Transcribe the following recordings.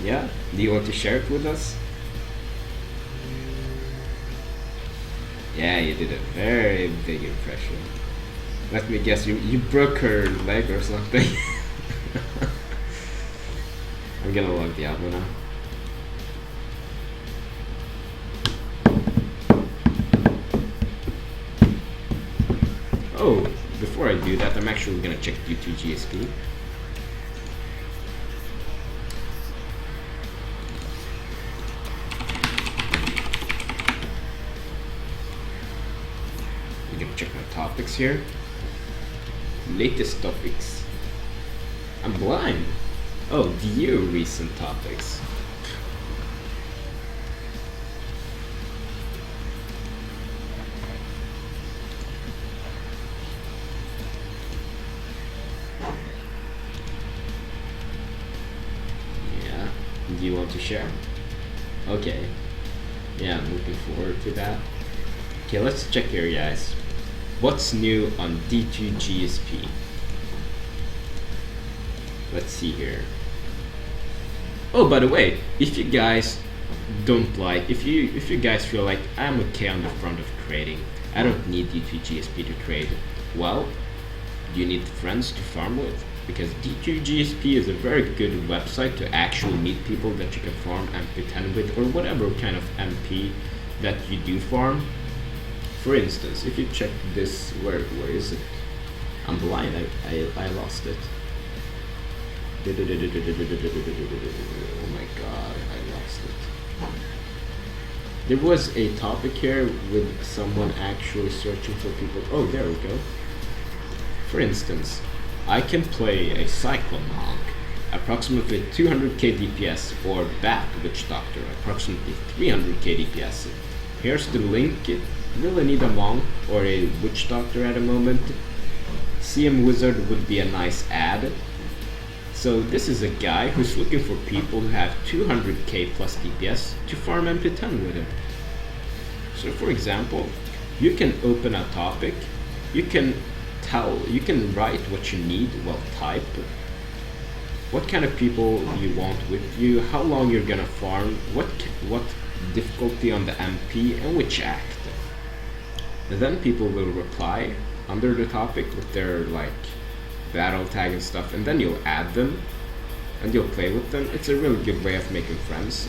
Yeah? Do you want to share it with us? Yeah, you did a very big impression. Let me guess, you broke her leg or something. I'm gonna log Diablo now. Oh, before I do that, I'm actually gonna check YouTube GSP. I'm gonna check my topics here. Latest topics. I'm blind. Oh, view recent topics. Yeah. Do you want to share? Okay. Yeah, I'm looking forward to that. Okay, let's check here, guys. What's new on D2GSP? Let's see here. Oh, by the way, if you guys don't like, if you guys feel like I'm okay on the front of trading, I don't need D2GSP to trade, well, you need friends to farm with, because D2GSP is a very good website to actually meet people that you can farm MP10 with, or whatever kind of MP that you do farm. For instance, if you check this, where is it? I'm blind, I lost it. Oh my god, I lost it. There was a topic here with someone actually searching for people. Oh, there we go. For instance, I can play a Cyclone Monk, approximately 200k DPS, or Bat Witch Doctor, approximately 300k DPS. Here's the link. Really need a Monk or a Witch Doctor at the moment. CM Wizard would be a nice add. So this is a guy who's looking for people who have 200k plus DPS to farm MP10 with him. So for example, you can open a topic, you can write what you need, well, type what kind of people you want with you, how long you're gonna farm, what difficulty on the MP, and which act. And then people will reply under the topic with their like battle tag and stuff, and then you'll add them and you'll play with them. It's a really good way of making friends.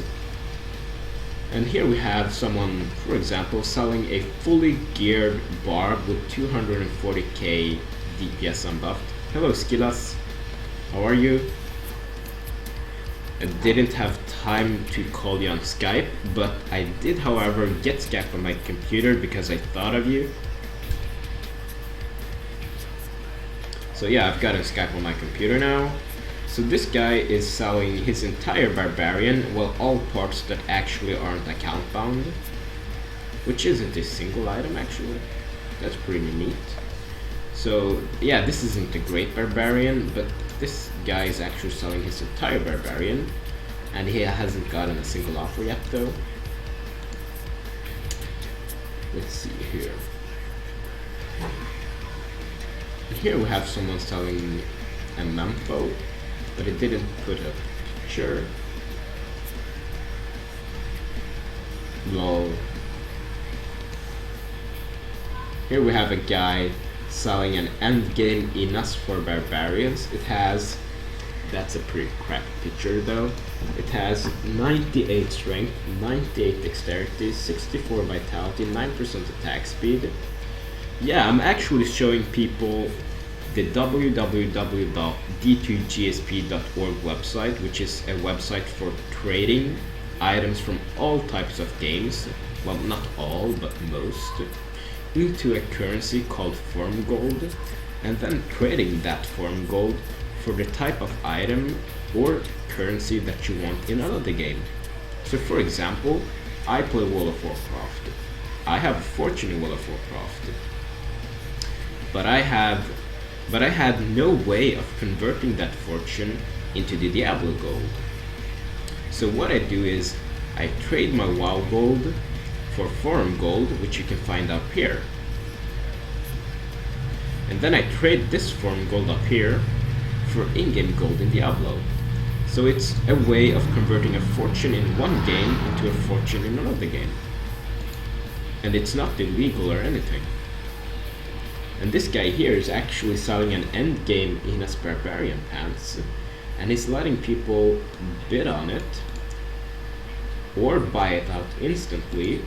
And here we have someone, for example, selling a fully geared barb with 240k DPS unbuffed. Hello Skillas, how are you? I didn't have time to call you on Skype, but I did, however, get Skype on my computer because I thought of you. So yeah, I've got a Skype on my computer now. So this guy is selling his entire Barbarian, well, all parts that actually aren't account bound, which isn't a single item actually. That's pretty neat. So yeah, this isn't a great Barbarian, but this guy is actually selling his entire Barbarian, and he hasn't gotten a single offer yet though. Let's see here. Here we have someone selling a Mempo, but it didn't put a picture. Lol. Here we have a guy selling an endgame Inas for Barbarians. It has, that's a pretty crap picture though. It has 98 strength, 98 dexterity, 64 vitality, 9% attack speed. Yeah, I'm actually showing people the www.d2gsp.org website, which is a website for trading items from all types of games, well, not all, but most, into a currency called Form Gold, and then trading that Form Gold for the type of item or currency that you want in another game. So for example, I play World of Warcraft. I have a fortune in World of Warcraft, but I had no way of converting that fortune into the Diablo gold. So what I do is I trade my WoW gold for Forum gold, which you can find up here. And then I trade this Forum gold up here for in-game gold in Diablo. So it's a way of converting a fortune in one game into a fortune in another game. And it's not illegal or anything. And this guy here is actually selling an end game Inferno Barbarian pants, and he's letting people bid on it or buy it out instantly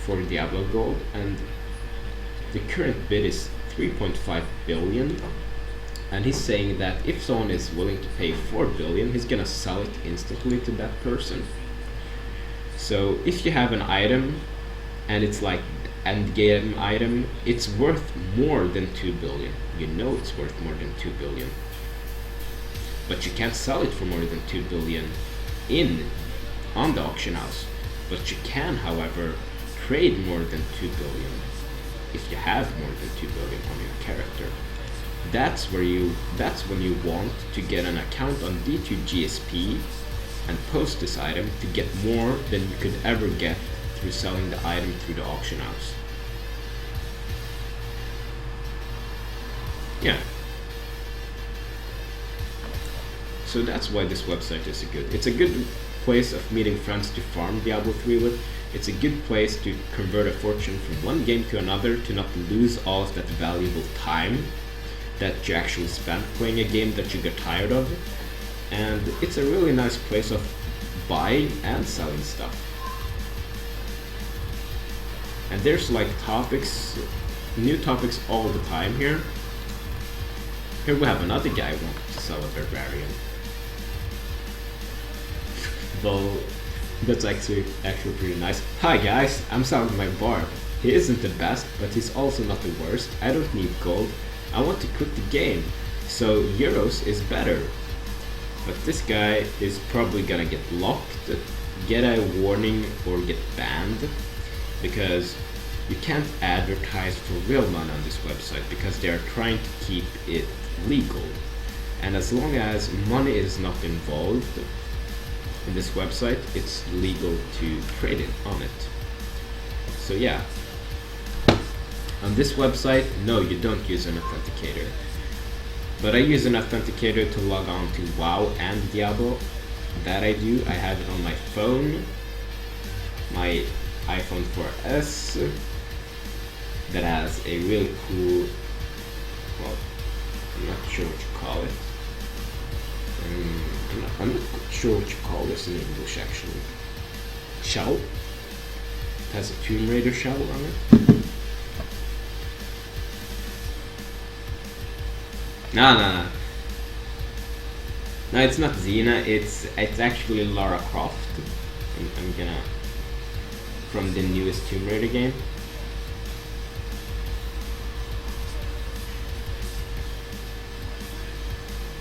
for Diablo gold, and the current bid is 3.5 billion, and he's saying that if someone is willing to pay 4 billion, he's gonna sell it instantly to that person. So if you have an item and it's like end game item, it's worth more than 2 billion. You know it's worth more than 2 billion. But you can't sell it for more than 2 billion on the auction house. But you can, however, trade more than 2 billion if you have more than 2 billion on your character. That's when you want to get an account on D2 GSP and post this item to get more than you could ever get through selling the item through the auction house. Yeah. So that's why this website is it's a good place of meeting friends to farm Diablo 3 with. It's a good place to convert a fortune from one game to another, to not lose all of that valuable time that you actually spent playing a game that you got tired of. And it's a really nice place of buying and selling stuff. And there's like new topics all the time here. Here we have another guy who wants to sell a barbarian. Well, that's actually pretty nice. Hi guys, I'm selling my barb. He isn't the best, but he's also not the worst. I don't need gold. I want to quit the game, so euros is better. But this guy is probably gonna get locked, get a warning, or get banned, because you can't advertise for real money on this website because they are trying to keep it legal. And as long as money is not involved in this website, it's legal to trade it on it. So yeah, on this website, no, you don't use an authenticator. But I use an authenticator to log on to WoW and Diablo. That I do. I have it on my phone, my iPhone 4S, that has a really cool, well, I'm not sure what you call it. I'm not sure what you call this in English actually. Shell? It has a Tomb Raider shell on it. No, it's not Xena, it's actually Lara Croft. I'm gonna, from the newest Tomb Raider game.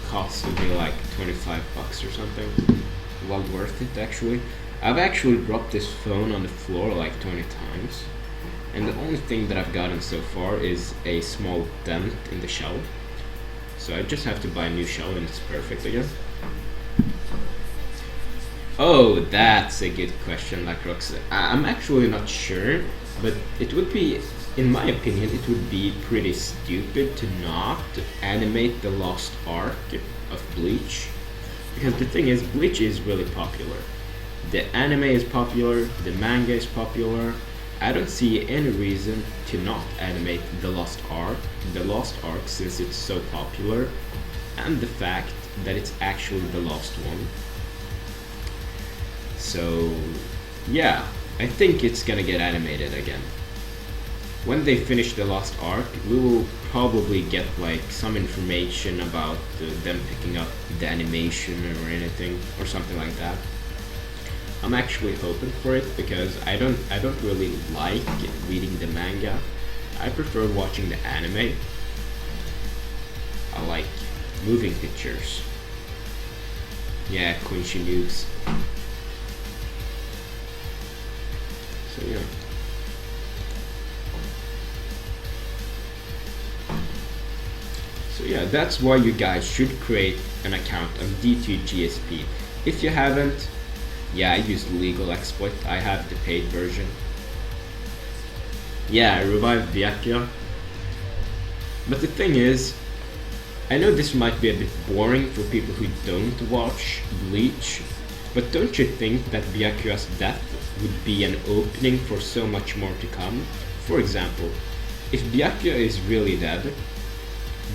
Cost would be like 25 bucks or something. Well worth it actually. I've actually dropped this phone on the floor like 20 times, and the only thing that I've gotten so far is a small dent in the shell. So I just have to buy a new shell and it's perfect again. Oh, that's a good question, Lacroix. I'm actually not sure, but it would be, in my opinion, it would be pretty stupid to not animate the Lost Ark of Bleach. Because the thing is, Bleach is really popular. The anime is popular, the manga is popular. I don't see any reason to not animate the Lost Ark, since it's so popular, and the fact that it's actually the last one. So yeah, I think it's gonna get animated again. When they finish the Lost Ark, we will probably get like some information about them picking up the animation or anything or something like that. I'm actually hoping for it because I don't really like reading the manga. I prefer watching the anime. I like moving pictures. Yeah, Quincy noobs. So yeah. So yeah, that's why you guys should create an account on D2 GSP. If you haven't, yeah, I use legal xSplit. I have the paid version. Yeah, I revived Vyakia. But the thing is, I know this might be a bit boring for people who don't watch Bleach, but don't you think that Byakuya's death would be an opening for so much more to come? For example, if Byakuya is really dead,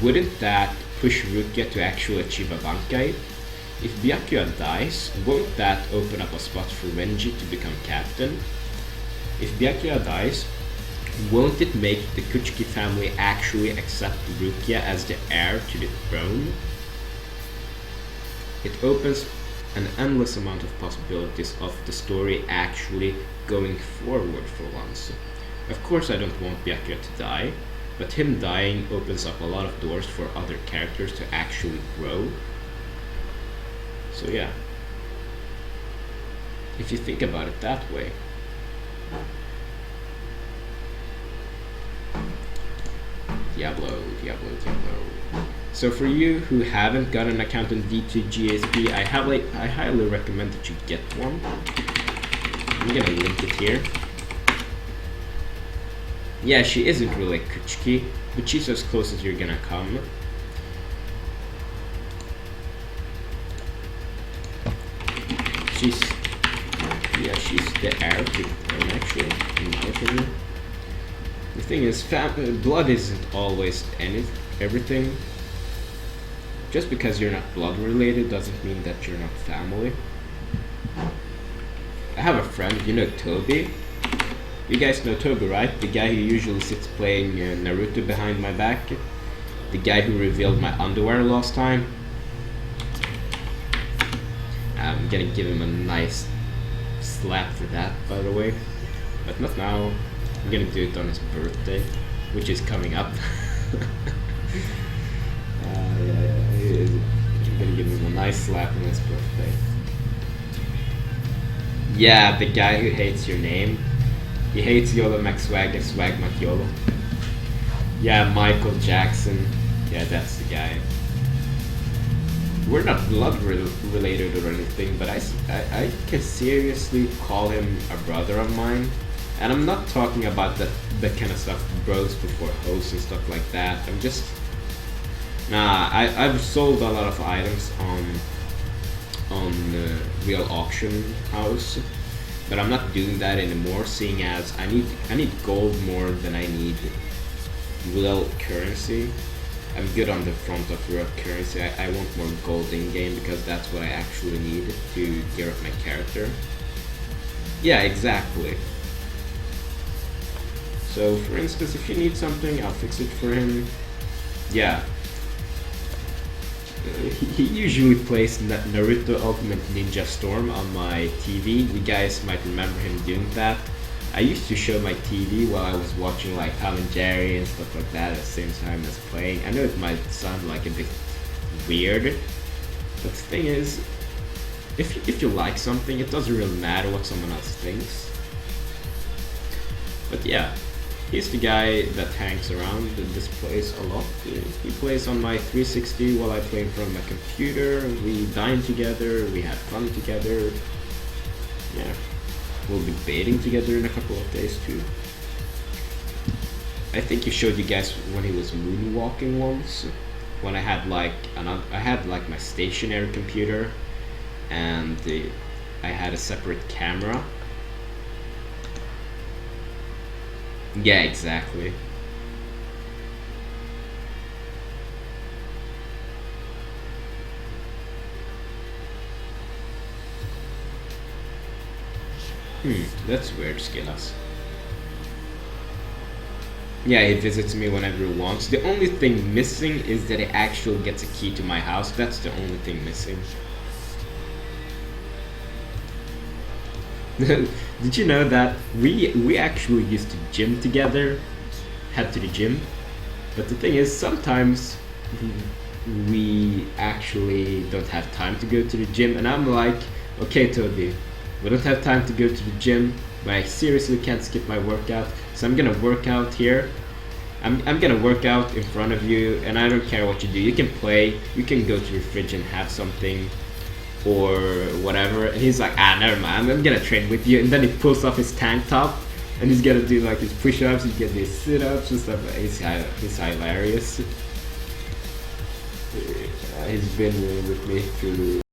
wouldn't that push Rukia to actually achieve a Bankai? If Byakuya dies, won't that open up a spot for Renji to become captain? If Byakuya dies, won't it make the Kuchiki family actually accept Rukia as the heir to the throne? It opens an endless amount of possibilities of the story actually going forward for once. Of course I don't want Byakuya to die, but him dying opens up a lot of doors for other characters to actually grow. So yeah, if you think about it that way. Diablo. So for you who haven't got an account on D2GSP, I highly recommend that you get one. I'm gonna link it here. Yeah, she isn't really Kuchiki, but she's as close as you're gonna come. She's the heir to the throne, actually, in my opinion. The thing is, blood isn't always everything. Just because you're not blood related doesn't mean that you're not family. I have a friend, you know Toby? You guys know Toby, right? The guy who usually sits playing Naruto behind my back. The guy who revealed my underwear last time. I'm gonna give him a nice slap for that, by the way. But not now. I'm gonna do it on his birthday, which is coming up. I'm gonna give him a nice slap on his birthday. Yeah, the guy who hates your name. He hates Yolo McSwag and Swag McYolo. Yeah, Michael Jackson. Yeah, that's the guy. We're not blood related or anything, but I can seriously call him a brother of mine. And I'm not talking about that kind of stuff, bros before hoes and stuff like that. I'm just... Nah, I've sold a lot of items on Real Auction House, but I'm not doing that anymore, seeing as I need gold more than I need real currency. I'm good on the front of real currency. I want more gold in game because that's what I actually need to gear up my character. Yeah, exactly. So for instance, if you need something, I'll fix it for him. Yeah. He usually plays Naruto Ultimate Ninja Storm on my TV. You guys might remember him doing that. I used to show my TV while I was watching like Tom and Jerry and stuff like that at the same time as playing. I know it might sound like a bit weird, but the thing is, if you like something, it doesn't really matter what someone else thinks. But yeah, he's the guy that hangs around this place a lot. He plays on my 360 while I play in front of my computer. We dine together, we have fun together. Yeah. We'll be baiting together in a couple of days too. I think he showed you guys when he was moonwalking once. When I had like my stationary computer, and I had a separate camera. Yeah, exactly. That's weird, Skillas. Yeah, he visits me whenever he wants. The only thing missing is that he actually gets a key to my house. That's the only thing missing. Did you know that we actually used to gym together? Head to the gym. But the thing is, sometimes we actually don't have time to go to the gym, and I'm like, okay, Toby, we don't have time to go to the gym, but I seriously can't skip my workout, so I'm gonna work out here. I'm gonna work out in front of you, and I don't care what you do. You can play, you can go to your fridge and have something, or whatever. And he's like, never mind, I'm gonna train with you. And then he pulls off his tank top, and he's gonna do like his push-ups, he's gonna do his sit-ups and stuff. He's hilarious. He's been with me through